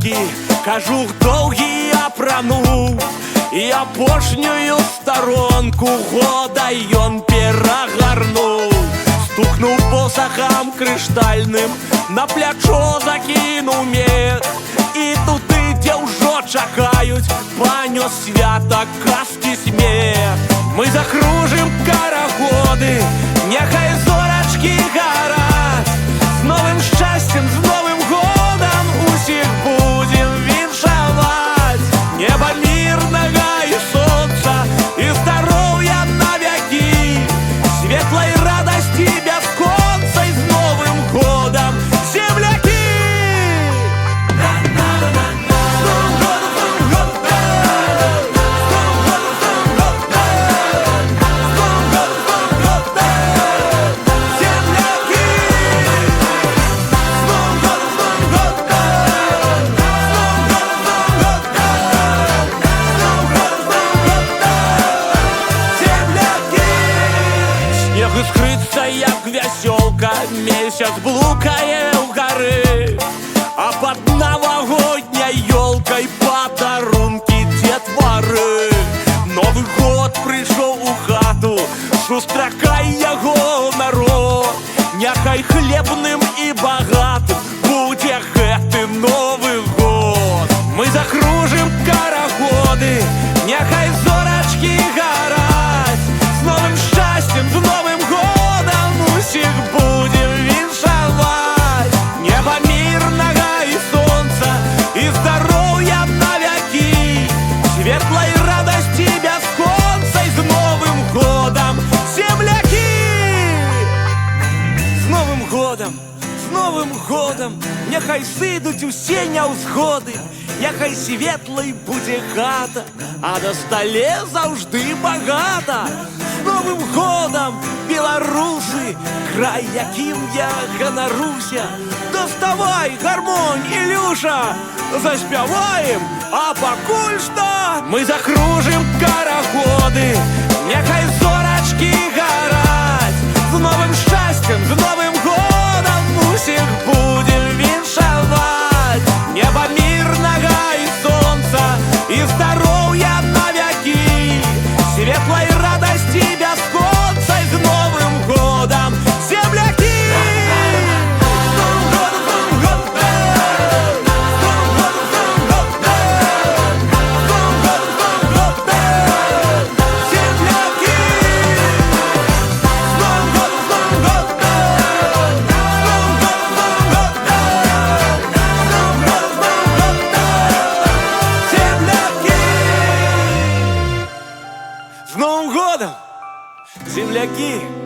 елкі, кажух доўгі апрануў, і апошнюю старонку года ён перагарнуў. Стукнуў посахам крыштальным, на плячо закінуў мех, і туды, дзе ўжо чакаюць, панёс свята казкі смех. Мы закружым карагоды, няхай зорачкі гараць, з новым шчасцем, з новым годам усіх будзем віншаваць. Неба мірнага і сонца, і здароўя на вякі, светлай радасці бясконцай, з новым годам, землякі! Снег іскрыцца, як вясёлка, месяц блукае ўгары, а пад навагодняй ёлкай падарункі дзетвары. Новы год прыйшоў у хату, сустракай яго народ, няхай хлебным і багатым будзе гэты новы год. Мы закружым карагоды, няхай зорачкі гараць, з новым шчасцем, з новым годам усіх будзем віншаваць. Неба мірнага і сонца, і здароўя на вякі, светлай радасці бясконцай, з новым годам, землякі! З новым годам, з новым годам, няхай сыдуць усе няўзгоды, няхай светлай будзе хата, а на стале заўжды багата. З новым годам, беларусы, край, якім я ганаруся. Даставай гармонь, Ілюша, заспяваем, а пакуль што мы закружым карагоды, няхай зорачкі гараць, з новым шчасцем, з новым годам усіх будзем віншаваць. Неба мірнага і сонца, і здароўя на вякі, светлай радасці бясконцай, з новым годам, землякі! З Новым годом, земляки!